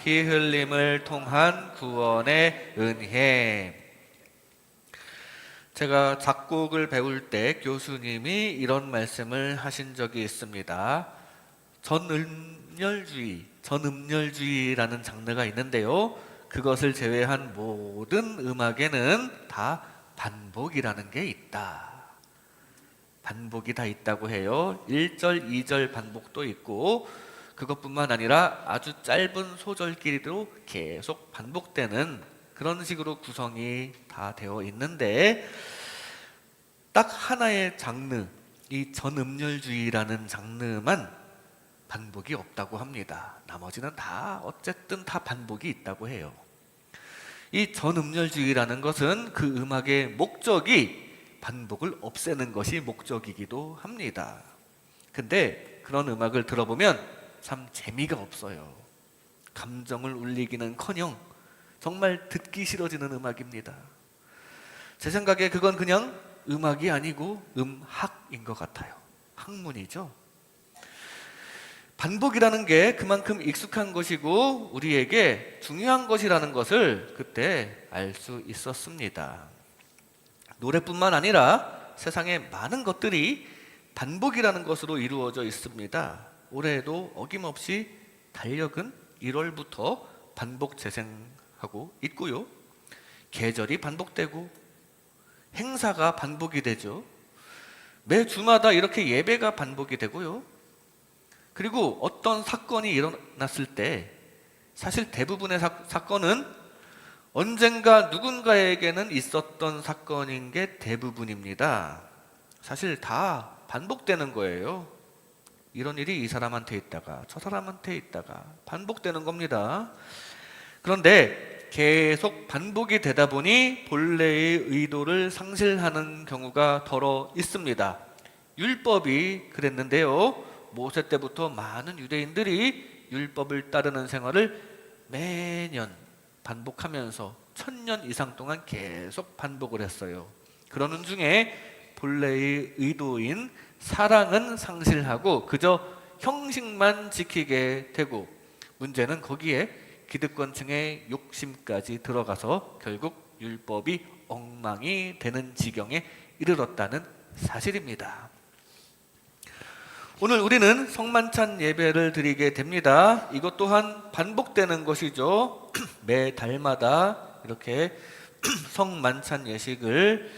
피 흘림을 통한 구원의 은혜. 제가 작곡을 배울 때 교수님이 이런 말씀을 하신 적이 있습니다. 전음열주의라는 장르가 있는데요. 그것을 제외한 모든 음악에는 다 반복이라는 게 있다. 반복이 다 있다고 해요. 1절, 2절 반복도 있고 그것뿐만 아니라 아주 짧은 소절끼리도 계속 반복되는 그런 식으로 구성이 다 되어 있는데 딱 하나의 장르, 이 전음열주의라는 장르만 반복이 없다고 합니다. 나머지는 다 어쨌든 다 반복이 있다고 해요. 이 전음열주의라는 것은 그 음악의 목적이 반복을 없애는 것이 목적이기도 합니다. 근데 그런 음악을 들어보면 참 재미가 없어요. 감정을 울리기는커녕 정말 듣기 싫어지는 음악입니다. 제 생각에 그건 그냥 음악이 아니고 음학인 것 같아요. 학문이죠. 반복이라는 게 그만큼 익숙한 것이고 우리에게 중요한 것이라는 것을 그때 알 수 있었습니다. 노래뿐만 아니라 세상에 많은 것들이 반복이라는 것으로 이루어져 있습니다. 올해에도 어김없이 달력은 1월부터 반복 재생하고 있고요. 계절이 반복되고 행사가 반복이 되죠. 매 주마다 이렇게 예배가 반복이 되고요. 그리고 어떤 사건이 일어났을 때 사실 대부분의 사건은 언젠가 누군가에게는 있었던 사건인 게 대부분입니다. 사실 다 반복되는 거예요. 이런 일이 이 사람한테 있다가 저 사람한테 있다가 반복되는 겁니다. 그런데 계속 반복이 되다 보니 본래의 의도를 상실하는 경우가 더러 있습니다. 율법이 그랬는데요. 모세 때부터 많은 유대인들이 율법을 따르는 생활을 매년 반복하면서 1000년 이상 동안 계속 반복을 했어요. 그러는 중에 본래의 의도인 사랑은 상실하고 그저 형식만 지키게 되고 문제는 거기에 기득권층의 욕심까지 들어가서 결국 율법이 엉망이 되는 지경에 이르렀다는 사실입니다. 오늘 우리는 성만찬 예배를 드리게 됩니다. 이것 또한 반복되는 것이죠. 매 달마다 이렇게 성만찬 예식을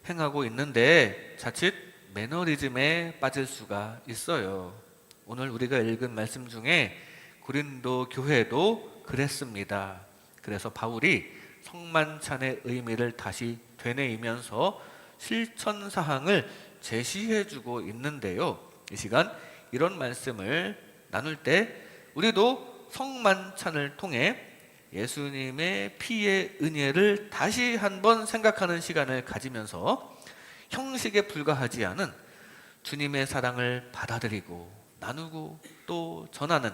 행하고 있는데 자칫 매너리즘에 빠질 수가 있어요. 오늘 우리가 읽은 말씀 중에 고린도 교회도 그랬습니다. 그래서 바울이 성만찬의 의미를 다시 되뇌이면서 실천사항을 제시해주고 있는데요. 이 시간 이런 말씀을 나눌 때 우리도 성만찬을 통해 예수님의 피의 은혜를 다시 한번 생각하는 시간을 가지면서 형식에 불과하지 않은 주님의 사랑을 받아들이고 나누고 또 전하는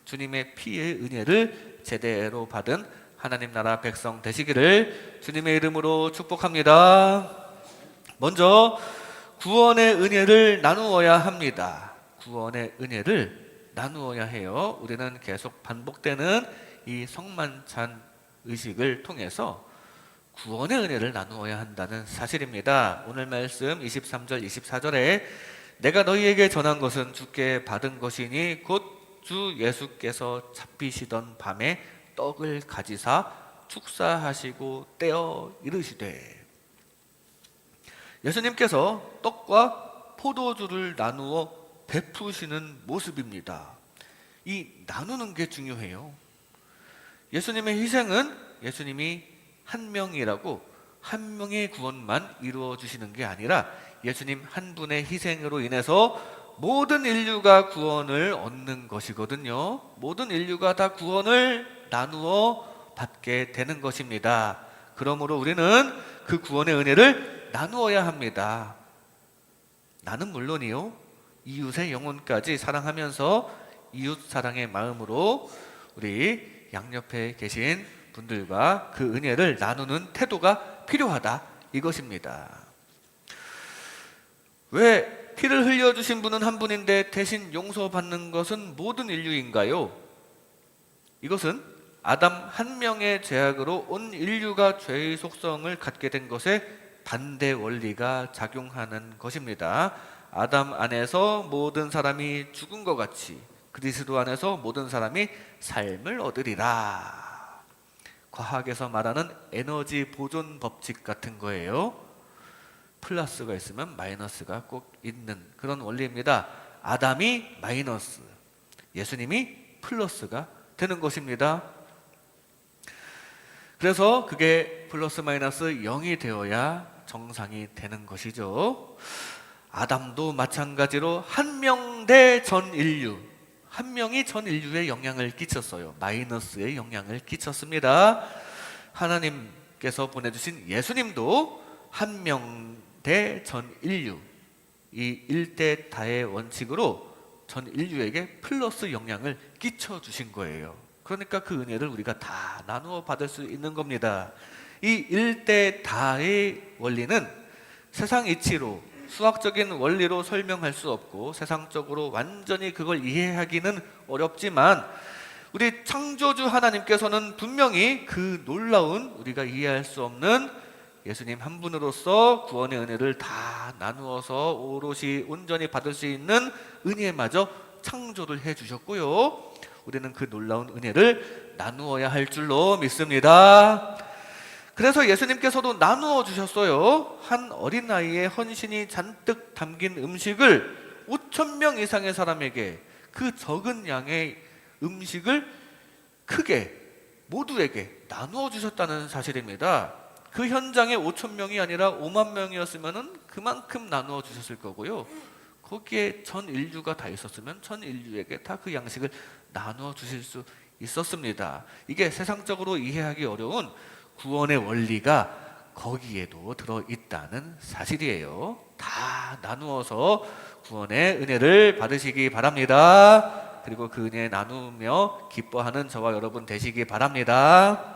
주님의 피의 은혜를 제대로 받은 하나님 나라 백성 되시기를 주님의 이름으로 축복합니다. 먼저 구원의 은혜를 나누어야 합니다. 구원의 은혜를 나누어야 해요. 우리는 계속 반복되는 이 성만찬 의식을 통해서 구원의 은혜를 나누어야 한다는 사실입니다. 오늘 말씀 23절 24절에 내가 너희에게 전한 것은 주께 받은 것이니 곧 주 예수께서 잡히시던 밤에 떡을 가지사 축사하시고 떼어 이르시되 예수님께서 떡과 포도주를 나누어 베푸시는 모습입니다. 이 나누는 게 중요해요. 예수님의 희생은 예수님이 한 명이라고 한 명의 구원만 이루어 주시는 게 아니라 예수님 한 분의 희생으로 인해서 모든 인류가 구원을 얻는 것이거든요. 모든 인류가 다 구원을 나누어 받게 되는 것입니다. 그러므로 우리는 그 구원의 은혜를 나누어야 합니다. 나는 물론이요, 이웃의 영혼까지 사랑하면서 이웃 사랑의 마음으로 우리 양옆에 계신 분들과 그 은혜를 나누는 태도가 필요하다, 이것입니다. 왜 피를 흘려주신 분은 한 분인데 대신 용서받는 것은 모든 인류인가요? 이것은 아담 한 명의 죄악으로 온 인류가 죄의 속성을 갖게 된 것에 반대 원리가 작용하는 것입니다. 아담 안에서 모든 사람이 죽은 것 같이 그리스도 안에서 모든 사람이 삶을 얻으리라. 과학에서 말하는 에너지 보존 법칙 같은 거예요. 플러스가 있으면 마이너스가 꼭 있는 그런 원리입니다. 아담이 마이너스, 예수님이 플러스가 되는 것입니다. 그래서 그게 플러스 마이너스 0이 되어야 정상이 되는 것이죠. 아담도 마찬가지로 한 명 대 전 인류, 한 명이 전 인류에 영향을 끼쳤어요. 마이너스에 영향을 끼쳤습니다. 하나님께서 보내주신 예수님도 한 명 대 전 인류, 이 1대 다의 원칙으로 전 인류에게 플러스 영향을 끼쳐주신 거예요. 그러니까 그 은혜를 우리가 다 나누어 받을 수 있는 겁니다. 이 1대 다의 원리는 세상 이치로 수학적인 원리로 설명할 수 없고 세상적으로 완전히 그걸 이해하기는 어렵지만 우리 창조주 하나님께서는 분명히 그 놀라운 우리가 이해할 수 없는 예수님 한 분으로서 구원의 은혜를 다 나누어서 오롯이 온전히 받을 수 있는 은혜마저 창조를 해주셨고요. 우리는 그 놀라운 은혜를 나누어야 할 줄로 믿습니다. 그래서 예수님께서도 나누어 주셨어요. 한 어린아이의 헌신이 잔뜩 담긴 음식을 5,000명 이상의 사람에게, 그 적은 양의 음식을 크게 모두에게 나누어 주셨다는 사실입니다. 그 현장에 5,000명이 아니라 5만 명이었으면 그만큼 나누어 주셨을 거고요. 거기에 전 인류가 다 있었으면 전 인류에게 다 그 양식을 나누어 주실 수 있었습니다. 이게 세상적으로 이해하기 어려운 구원의 원리가 거기에도 들어있다는 사실이에요. 다 나누어서 구원의 은혜를 받으시기 바랍니다. 그리고 그 은혜 나누며 기뻐하는 저와 여러분 되시기 바랍니다.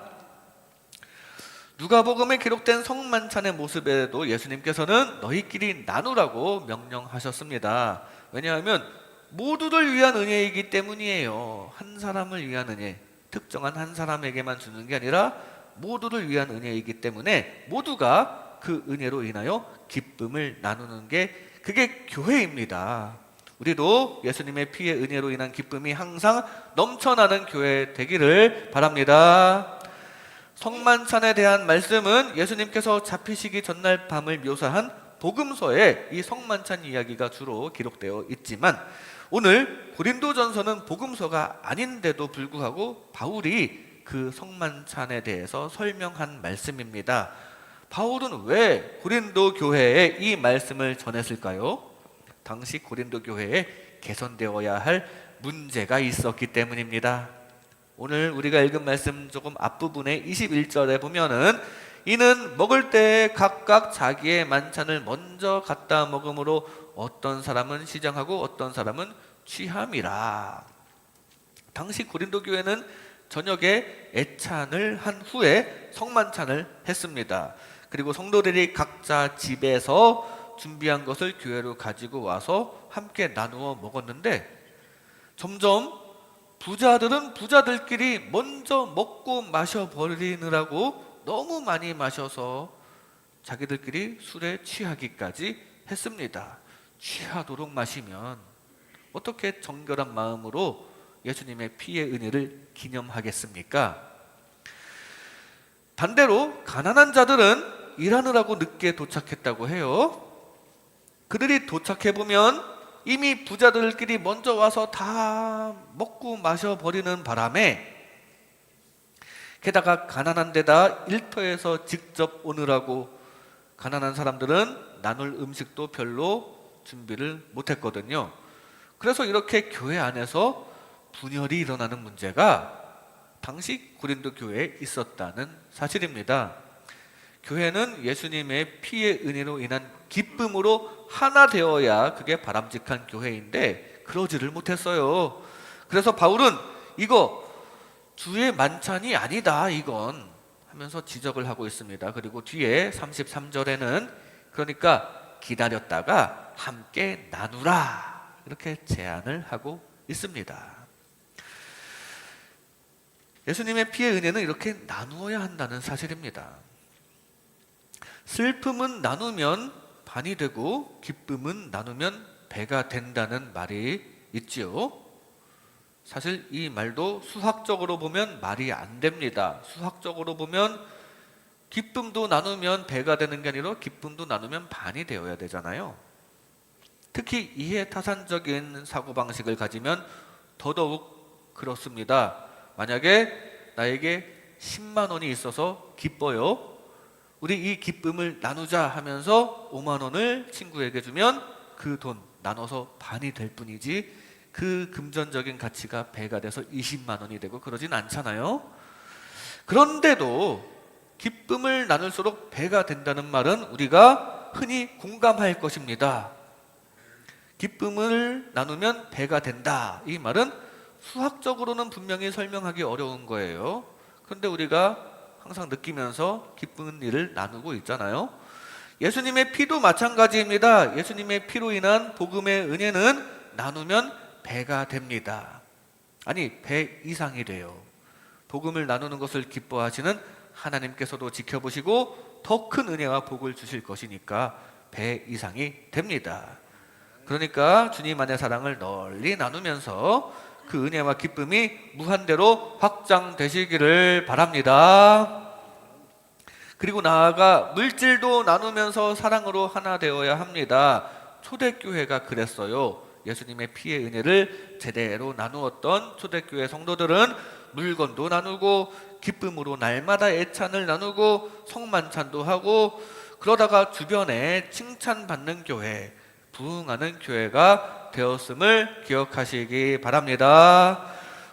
누가복음에 기록된 성만찬의 모습에도 예수님께서는 너희끼리 나누라고 명령하셨습니다. 왜냐하면 모두를 위한 은혜이기 때문이에요. 한 사람을 위한 은혜, 특정한 한 사람에게만 주는 게 아니라 모두를 위한 은혜이기 때문에 모두가 그 은혜로 인하여 기쁨을 나누는 게 그게 교회입니다. 우리도 예수님의 피의 은혜로 인한 기쁨이 항상 넘쳐나는 교회 되기를 바랍니다. 성만찬에 대한 말씀은 예수님께서 잡히시기 전날 밤을 묘사한 복음서에 이 성만찬 이야기가 주로 기록되어 있지만 오늘 고린도전서는 복음서가 아닌데도 불구하고 바울이 그 성만찬에 대해서 설명한 말씀입니다. 바울은 왜 고린도 교회에 이 말씀을 전했을까요? 당시 고린도 교회에 개선되어야 할 문제가 있었기 때문입니다. 오늘 우리가 읽은 말씀 조금 앞부분에 21절에 보면은 이는 먹을 때 각각 자기의 만찬을 먼저 갖다 먹음으로 어떤 사람은 시장하고 어떤 사람은 취함이라. 당시 고린도 교회는 저녁에 애찬을 한 후에 성만찬을 했습니다. 그리고 성도들이 각자 집에서 준비한 것을 교회로 가지고 와서 함께 나누어 먹었는데 점점 부자들은 부자들끼리 먼저 먹고 마셔버리느라고 너무 많이 마셔서 자기들끼리 술에 취하기까지 했습니다. 취하도록 마시면 어떻게 정결한 마음으로 예수님의 피의 은혜를 기념하겠습니까? 반대로 가난한 자들은 일하느라고 늦게 도착했다고 해요. 그들이 도착해보면 이미 부자들끼리 먼저 와서 다 먹고 마셔버리는 바람에 게다가 가난한 데다 일터에서 직접 오느라고 가난한 사람들은 나눌 음식도 별로 준비를 못했거든요. 그래서 이렇게 교회 안에서 분열이 일어나는 문제가 당시 고린도 교회에 있었다는 사실입니다. 교회는 예수님의 피의 은혜로 인한 기쁨으로 하나 되어야 그게 바람직한 교회인데 그러지를 못했어요. 그래서 바울은 이거 주의 만찬이 아니다 이건 하면서 지적을 하고 있습니다. 그리고 뒤에 33절에는 그러니까 기다렸다가 함께 나누라 이렇게 제안을 하고 있습니다. 예수님의 피의 은혜는 이렇게 나누어야 한다는 사실입니다. 슬픔은 나누면 반이 되고 기쁨은 나누면 배가 된다는 말이 있지요. 사실 이 말도 수학적으로 보면 말이 안 됩니다. 수학적으로 보면 기쁨도 나누면 배가 되는 게 아니라 기쁨도 나누면 반이 되어야 되잖아요. 특히 이해타산적인 사고방식을 가지면 더더욱 그렇습니다. 만약에 나에게 10만 원이 있어서 기뻐요. 우리 이 기쁨을 나누자 하면서 5만 원을 친구에게 주면 그 돈 나눠서 반이 될 뿐이지 그 금전적인 가치가 배가 돼서 20만 원이 되고 그러진 않잖아요. 그런데도 기쁨을 나눌수록 배가 된다는 말은 우리가 흔히 공감할 것입니다. 기쁨을 나누면 배가 된다. 이 말은 수학적으로는 분명히 설명하기 어려운 거예요. 그런데 우리가 항상 느끼면서 기쁜 일을 나누고 있잖아요. 예수님의 피도 마찬가지입니다. 예수님의 피로 인한 복음의 은혜는 나누면 배가 됩니다. 아니, 배 이상이 돼요. 복음을 나누는 것을 기뻐하시는 하나님께서도 지켜보시고 더 큰 은혜와 복을 주실 것이니까 배 이상이 됩니다. 그러니까 주님 안의 사랑을 널리 나누면서 그 은혜와 기쁨이 무한대로 확장되시기를 바랍니다. 그리고 나아가 물질도 나누면서 사랑으로 하나 되어야 합니다. 초대교회가 그랬어요. 예수님의 피의 은혜를 제대로 나누었던 초대교회 성도들은 물건도 나누고 기쁨으로 날마다 애찬을 나누고 성만찬도 하고 그러다가 주변에 칭찬받는 교회, 부흥하는 교회가 되었음을 기억하시기 바랍니다.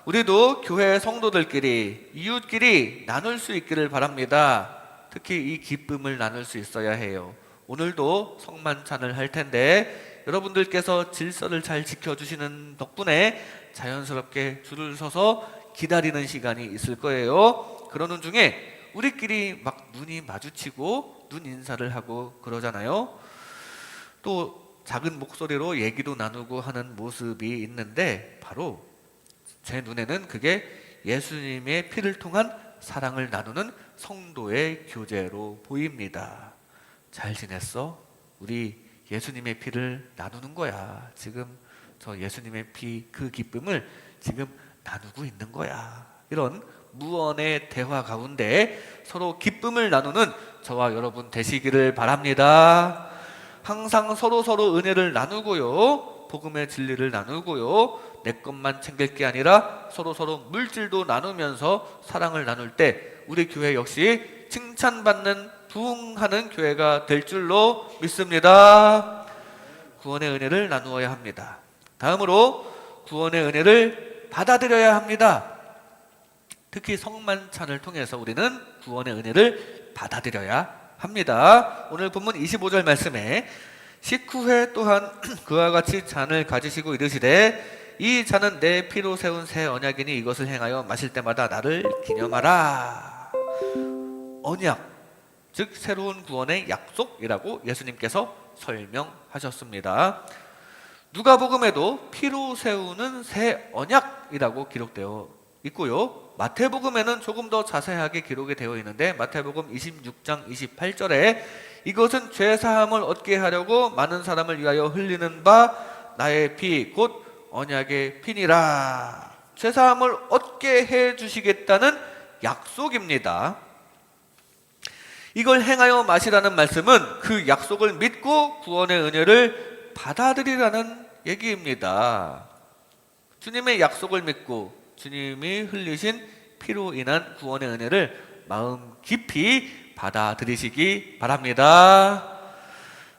우리도 교회 성도들끼리 이웃끼리 나눌 수 있기를 바랍니다. 특히 이 기쁨을 나눌 수 있어야 해요. 오늘도 성만찬을 할 텐데 여러분들께서 질서를 잘 지켜주시는 덕분에 자연스럽게 줄을 서서 기다리는 시간이 있을 거예요. 그러는 중에 우리끼리 막 눈이 마주치고 눈 인사를 하고 그러잖아요. 또 작은 목소리로 얘기도 나누고 하는 모습이 있는데 바로 제 눈에는 그게 예수님의 피를 통한 사랑을 나누는 성도의 교제로 보입니다. 잘 지냈어? 우리 예수님의 피를 나누는 거야. 지금 저 예수님의 피 그 기쁨을 지금 나누고 있는 거야. 이런 무언의 대화 가운데 서로 기쁨을 나누는 저와 여러분 되시기를 바랍니다. 항상 서로 은혜를 나누고요. 복음의 진리를 나누고요. 내 것만 챙길 게 아니라 서로 물질도 나누면서 사랑을 나눌 때 우리 교회 역시 칭찬받는 부흥하는 교회가 될 줄로 믿습니다. 구원의 은혜를 나누어야 합니다. 다음으로 구원의 은혜를 받아들여야 합니다. 특히 성만찬을 통해서 우리는 구원의 은혜를 받아들여야 합니다. 오늘 본문 25절 말씀에 식후에 또한 그와 같이 잔을 가지시고 이르시되 이 잔은 내 피로 세운 새 언약이니 이것을 행하여 마실 때마다 나를 기념하라. 언약, 즉 새로운 구원의 약속이라고 예수님께서 설명하셨습니다. 누가복음에도 피로 세우는 새 언약이라고 기록되어 있고요. 마태복음에는 조금 더 자세하게 기록이 되어 있는데 마태복음 26장 28절에 이것은 죄사함을 얻게 하려고 많은 사람을 위하여 흘리는 바 나의 피 곧 언약의 피니라. 죄사함을 얻게 해주시겠다는 약속입니다. 이걸 행하여 마시라는 말씀은 그 약속을 믿고 구원의 은혜를 받아들이라는 얘기입니다. 주님의 약속을 믿고 주님이 흘리신 피로 인한 구원의 은혜를 마음 깊이 받아들이시기 바랍니다.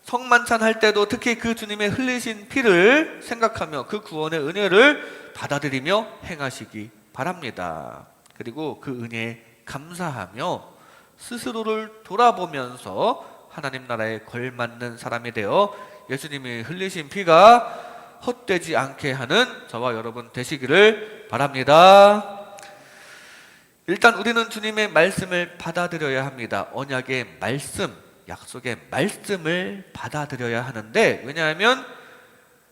성만찬 할 때도 특히 그 주님의 흘리신 피를 생각하며 그 구원의 은혜를 받아들이며 행하시기 바랍니다. 그리고 그 은혜에 감사하며 스스로를 돌아보면서 하나님 나라에 걸맞는 사람이 되어 예수님이 흘리신 피가 헛되지 않게 하는 저와 여러분 되시기를 바랍니다. 일단 우리는 주님의 말씀을 받아들여야 합니다. 언약의 말씀, 약속의 말씀을 받아들여야 하는데 왜냐하면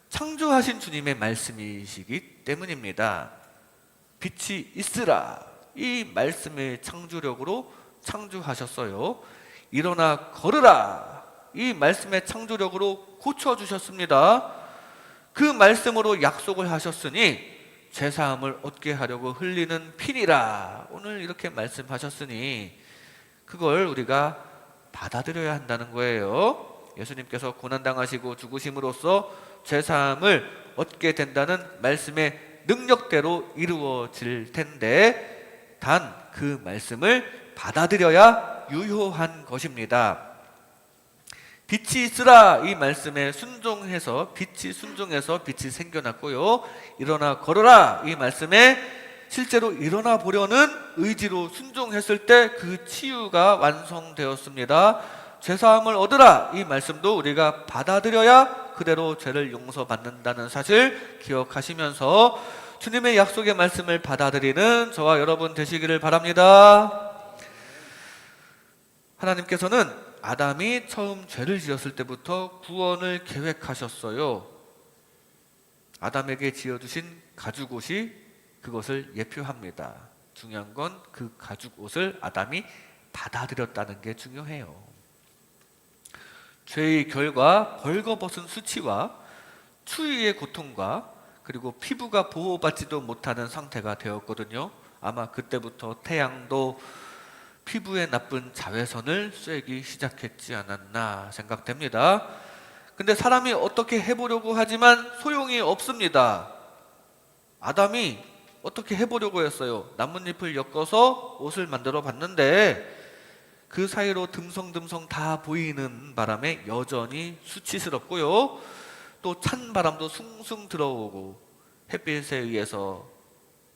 창조하신 주님의 말씀이시기 때문입니다. 빛이 있으라 이 말씀의 창조력으로 창조하셨어요. 일어나 걸으라, 이 말씀의 창조력으로 고쳐주셨습니다. 그 말씀으로 약속을 하셨으니 죄사함을 얻게 하려고 흘리는 피니라, 오늘 이렇게 말씀하셨으니 그걸 우리가 받아들여야 한다는 거예요. 예수님께서 고난당하시고 죽으심으로써 죄사함을 얻게 된다는 말씀의 능력대로 이루어질 텐데 단 그 말씀을 받아들여야 유효한 것입니다. 빛이 있으라, 이 말씀에 순종해서 빛이 생겨났고요. 일어나 걸어라, 이 말씀에 실제로 일어나 보려는 의지로 순종했을 때 그 치유가 완성되었습니다. 죄사함을 얻으라, 이 말씀도 우리가 받아들여야 그대로 죄를 용서받는다는 사실 기억하시면서 주님의 약속의 말씀을 받아들이는 저와 여러분 되시기를 바랍니다. 하나님께서는 아담이 처음 죄를 지었을 때부터 구원을 계획하셨어요. 아담에게 지어주신 가죽옷이 그것을 예표합니다. 중요한 건 그 가죽옷을 아담이 받아들였다는 게 중요해요. 죄의 결과 벌거벗은 수치와 추위의 고통과 그리고 피부가 보호받지도 못하는 상태가 되었거든요. 아마 그때부터 태양도 피부에 나쁜 자외선을 쐬기 시작했지 않았나 생각됩니다. 근데 사람이 어떻게 해보려고 하지만 소용이 없습니다. 아담이 어떻게 해보려고 했어요. 나뭇잎을 엮어서 옷을 만들어 봤는데 그 사이로 듬성듬성 다 보이는 바람에 여전히 수치스럽고요. 또 찬 바람도 숭숭 들어오고 햇빛에 의해서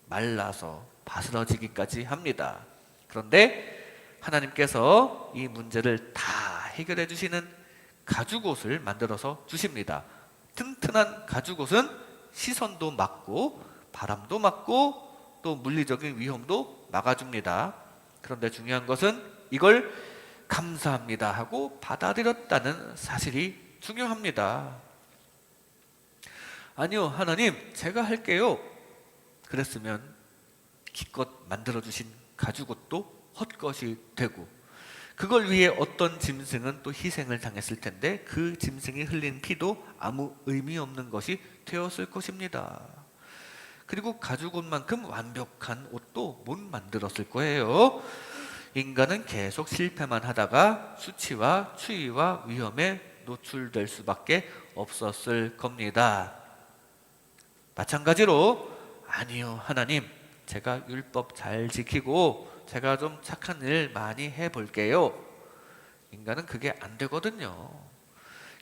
말라서 바스러지기까지 합니다. 그런데 하나님께서 이 문제를 다 해결해 주시는 가죽옷을 만들어서 주십니다. 튼튼한 가죽옷은 시선도 막고 바람도 막고 또 물리적인 위험도 막아줍니다. 그런데 중요한 것은 이걸 감사합니다 하고 받아들였다는 사실이 중요합니다. 아니요, 하나님 제가 할게요. 그랬으면 기껏 만들어주신 가죽옷도 헛것이 되고 그걸 위해 어떤 짐승은 또 희생을 당했을 텐데 그 짐승이 흘린 피도 아무 의미 없는 것이 되었을 것입니다. 그리고 가죽옷만큼 완벽한 옷도 못 만들었을 거예요. 인간은 계속 실패만 하다가 수치와 추위와 위험에 노출될 수밖에 없었을 겁니다. 마찬가지로 아니요, 하나님 제가 율법 잘 지키고 제가 좀 착한 일 많이 해볼게요. 인간은 그게 안 되거든요.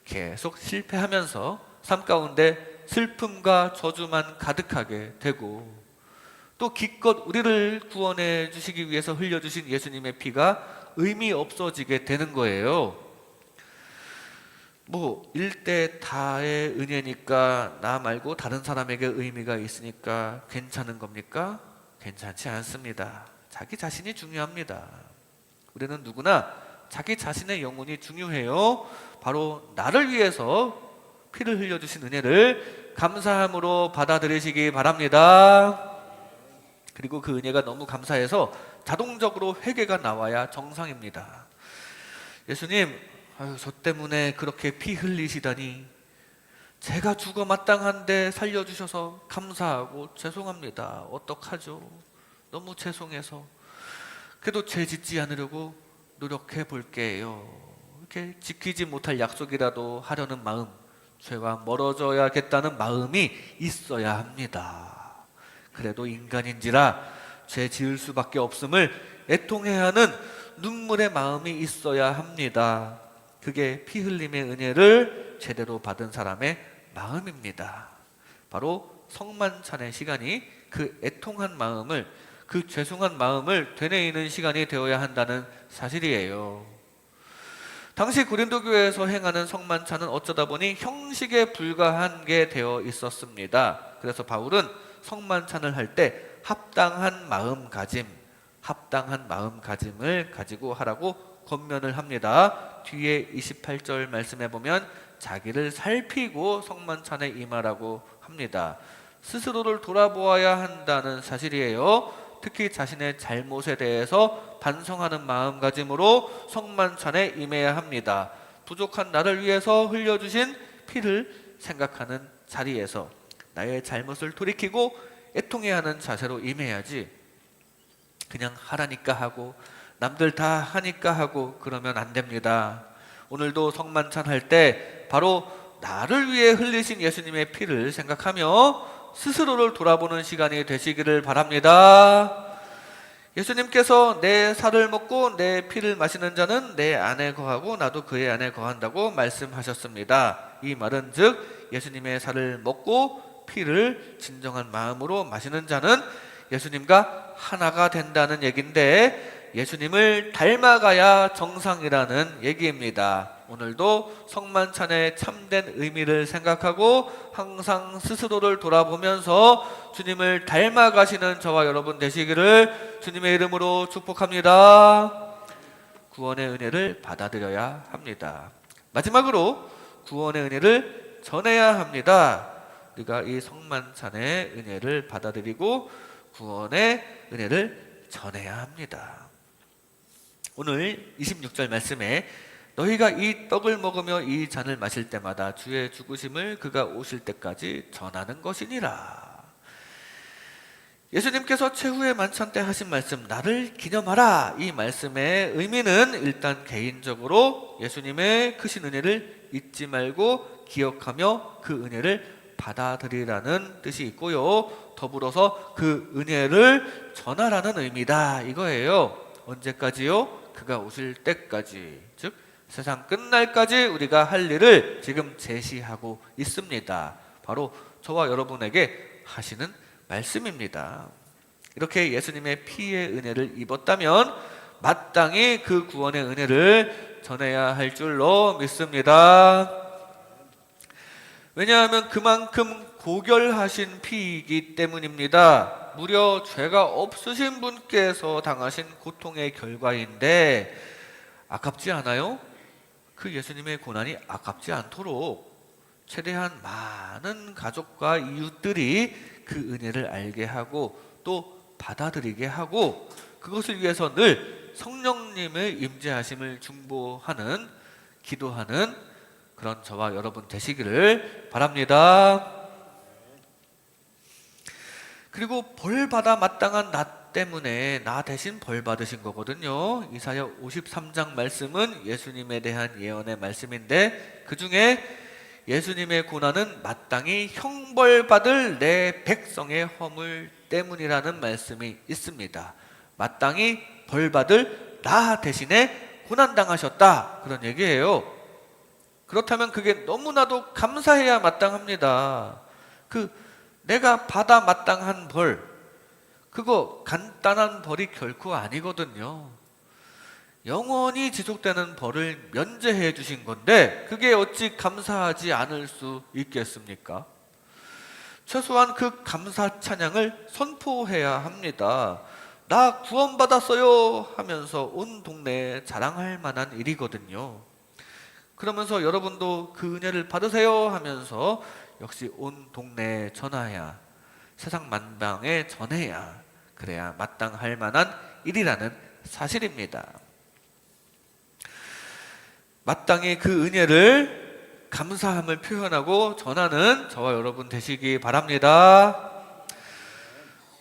계속 실패하면서 삶 가운데 슬픔과 저주만 가득하게 되고 또 기껏 우리를 구원해 주시기 위해서 흘려주신 예수님의 피가 의미 없어지게 되는 거예요. 뭐 일대 다의 은혜니까 나 말고 다른 사람에게 의미가 있으니까 괜찮은 겁니까? 괜찮지 않습니다. 자기 자신이 중요합니다. 우리는 누구나 자기 자신의 영혼이 중요해요. 바로 나를 위해서 피를 흘려주신 은혜를 감사함으로 받아들이시기 바랍니다. 그리고 그 은혜가 너무 감사해서 자동적으로 회개가 나와야 정상입니다. 예수님, 저 때문에 그렇게 피 흘리시다니 제가 죽어 마땅한데 살려주셔서 감사하고 죄송합니다. 어떡하죠? 너무 죄송해서 그래도 죄 짓지 않으려고 노력해 볼게요. 이렇게 지키지 못할 약속이라도 하려는 마음, 죄와 멀어져야겠다는 마음이 있어야 합니다. 그래도 인간인지라 죄 지을 수밖에 없음을 애통해야 하는 눈물의 마음이 있어야 합니다. 그게 피 흘림의 은혜를 제대로 받은 사람의 마음입니다. 바로 성만찬의 시간이 그 애통한 마음을, 그 죄송한 마음을 되뇌이는 시간이 되어야 한다는 사실이에요. 당시 고린도 교회에서 행하는 성만찬은 어쩌다 보니 형식에 불과한 게 되어 있었습니다. 그래서 바울은 성만찬을 할 때 합당한 마음가짐을 가지고 하라고 권면을 합니다. 뒤에 28절 말씀해 보면 자기를 살피고 성만찬에 임하라고 합니다. 스스로를 돌아보아야 한다는 사실이에요. 특히 자신의 잘못에 대해서 반성하는 마음가짐으로 성만찬에 임해야 합니다. 부족한 나를 위해서 흘려주신 피를 생각하는 자리에서 나의 잘못을 돌이키고 애통해야 하는 자세로 임해야지, 그냥 하라니까 하고 남들 다 하니까 하고 그러면 안 됩니다. 오늘도 성만찬 할 때 바로 나를 위해 흘리신 예수님의 피를 생각하며 스스로를 돌아보는 시간이 되시기를 바랍니다. 예수님께서 내 살을 먹고 내 피를 마시는 자는 내 안에 거하고 나도 그의 안에 거한다고 말씀하셨습니다. 이 말은 즉 예수님의 살을 먹고 피를 진정한 마음으로 마시는 자는 예수님과 하나가 된다는 얘기인데, 예수님을 닮아가야 정상이라는 얘기입니다. 오늘도 성만찬의 참된 의미를 생각하고 항상 스스로를 돌아보면서 주님을 닮아가시는 저와 여러분 되시기를 주님의 이름으로 축복합니다. 구원의 은혜를 받아들여야 합니다. 마지막으로 구원의 은혜를 전해야 합니다. 우리가 이 성만찬의 은혜를 받아들이고 구원의 은혜를 전해야 합니다. 오늘 26절 말씀에 너희가 이 떡을 먹으며 이 잔을 마실 때마다 주의 죽으심을 그가 오실 때까지 전하는 것이니라. 예수님께서 최후의 만찬 때 하신 말씀, 나를 기념하라, 이 말씀의 의미는 일단 개인적으로 예수님의 크신 은혜를 잊지 말고 기억하며 그 은혜를 받아들이라는 뜻이 있고요, 더불어서 그 은혜를 전하라는 의미다 이거예요. 언제까지요? 그가 오실 때까지, 즉 세상 끝날까지 우리가 할 일을 지금 제시하고 있습니다. 바로 저와 여러분에게 하시는 말씀입니다. 이렇게 예수님의 피의 은혜를 입었다면 마땅히 그 구원의 은혜를 전해야 할 줄로 믿습니다. 왜냐하면 그만큼 고결하신 피이기 때문입니다. 무려 죄가 없으신 분께서 당하신 고통의 결과인데 아깝지 않아요? 그 예수님의 고난이 아깝지 않도록 최대한 많은 가족과 이웃들이 그 은혜를 알게 하고 또 받아들이게 하고, 그것을 위해서 늘 성령님의 임재하심을 중보하는, 기도하는 그런 저와 여러분 되시기를 바랍니다. 그리고 벌 받아 마땅한 나 때문에 나 대신 벌 받으신 거거든요. 이사야 53장 말씀은 예수님에 대한 예언의 말씀인데, 그 중에 예수님의 고난은 마땅히 형벌 받을 내 백성의 허물 때문이라는 말씀이 있습니다. 마땅히 벌 받을 나 대신에 고난 당하셨다, 그런 얘기예요. 그렇다면 그게 너무나도 감사해야 마땅합니다. 내가 받아 마땅한 벌, 그거 간단한 벌이 결코 아니거든요. 영원히 지속되는 벌을 면제해 주신 건데 그게 어찌 감사하지 않을 수 있겠습니까? 최소한 그 감사 찬양을 선포해야 합니다. 나 구원받았어요 하면서 온 동네에 자랑할 만한 일이거든요. 그러면서 여러분도 그 은혜를 받으세요 하면서 역시 온 동네에 전하야, 세상 만방에 전해야, 그래야 마땅할 만한 일이라는 사실입니다. 마땅히 그 은혜를 감사함을 표현하고 전하는 저와 여러분 되시기 바랍니다.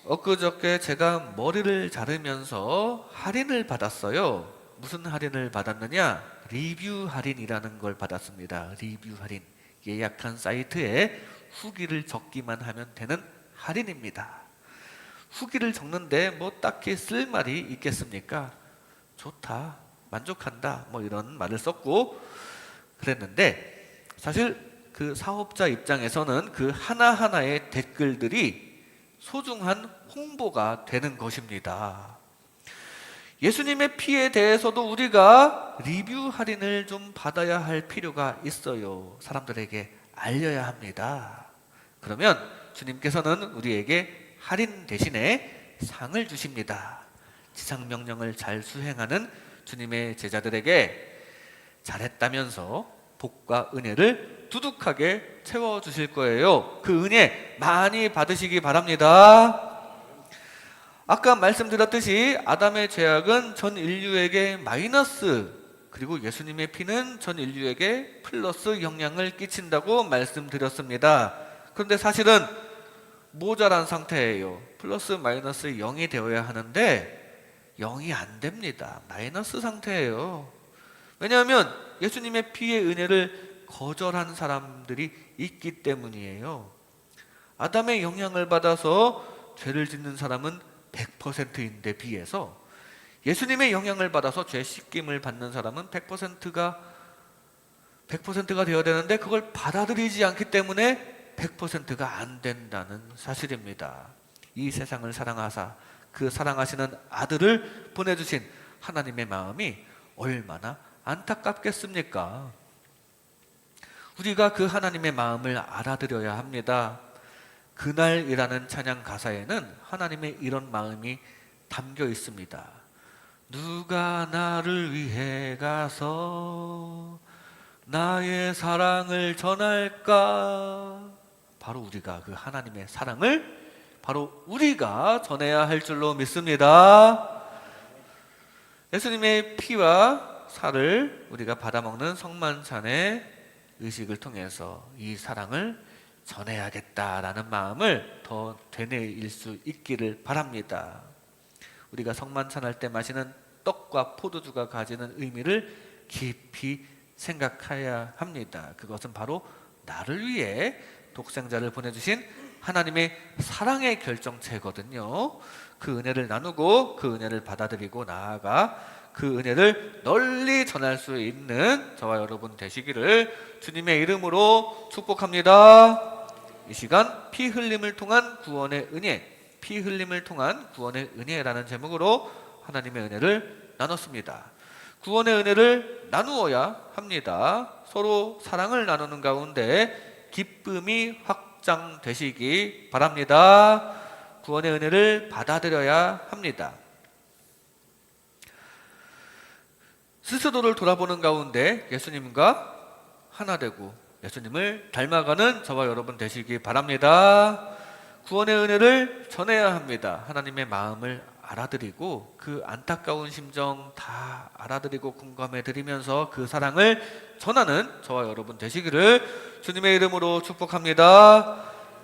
엊그저께 제가 머리를 자르면서 할인을 받았어요. 무슨 할인을 받았느냐? 리뷰 할인이라는 걸 받았습니다. 리뷰 할인. 예약한 사이트에 후기를 적기만 하면 되는 할인입니다. 후기를 적는데 뭐 딱히 쓸 말이 있겠습니까? 좋다, 만족한다, 뭐 이런 말을 썼고 그랬는데, 사실 그 사업자 입장에서는 그 하나하나의 댓글들이 소중한 홍보가 되는 것입니다. 예수님의 피에 대해서도 우리가 리뷰 할인을 좀 받아야 할 필요가 있어요. 사람들에게 알려야 합니다. 그러면 주님께서는 우리에게 할인 대신에 상을 주십니다. 지상명령을 잘 수행하는 주님의 제자들에게 잘했다면서 복과 은혜를 두둑하게 채워주실 거예요. 그 은혜 많이 받으시기 바랍니다. 아까 말씀드렸듯이 아담의 죄악은 전 인류에게 마이너스, 그리고 예수님의 피는 전 인류에게 플러스 영향을 끼친다고 말씀드렸습니다. 그런데 사실은 모자란 상태예요. 플러스 마이너스 0이 되어야 하는데 0이 안 됩니다. 마이너스 상태예요. 왜냐하면 예수님의 피의 은혜를 거절한 사람들이 있기 때문이에요. 아담의 영향을 받아서 죄를 짓는 사람은 100%인데 비해서 예수님의 영향을 받아서 죄 씻김을 받는 사람은 100%가 되어야 되는데 그걸 받아들이지 않기 때문에 100%가 안 된다는 사실입니다. 이 세상을 사랑하사 그 사랑하시는 아들을 보내주신 하나님의 마음이 얼마나 안타깝겠습니까? 우리가 그 하나님의 마음을 알아들여야 합니다. 그날이라는 찬양 가사에는 하나님의 이런 마음이 담겨 있습니다. 누가 나를 위해 가서 나의 사랑을 전할까? 바로 우리가 그 하나님의 사랑을 바로 우리가 전해야 할 줄로 믿습니다. 예수님의 피와 살을 우리가 받아먹는 성만찬의 의식을 통해서 이 사랑을 전해야겠다라는 마음을 더 되뇌일 수 있기를 바랍니다. 우리가 성만찬할 때 마시는 떡과 포도주가 가지는 의미를 깊이 생각해야 합니다. 그것은 바로 나를 위해 독생자를 보내주신 하나님의 사랑의 결정체거든요. 그 은혜를 나누고 그 은혜를 받아들이고 나아가 그 은혜를 널리 전할 수 있는 저와 여러분 되시기를 주님의 이름으로 축복합니다. 이 시간 피 흘림을 통한 구원의 은혜, 피 흘림을 통한 구원의 은혜라는 제목으로 하나님의 은혜를 나눴습니다. 구원의 은혜를 나누어야 합니다. 서로 사랑을 나누는 가운데 기쁨이 확장되시기 바랍니다. 구원의 은혜를 받아들여야 합니다. 스스로를 돌아보는 가운데 예수님과 하나 되고 예수님을 닮아가는 저와 여러분 되시기 바랍니다. 구원의 은혜를 전해야 합니다. 하나님의 마음을 알아드리고 그 안타까운 심정 다 알아드리고 공감해 드리면서 그 사랑을 전하는 저와 여러분 되시기를 주님의 이름으로 축복합니다.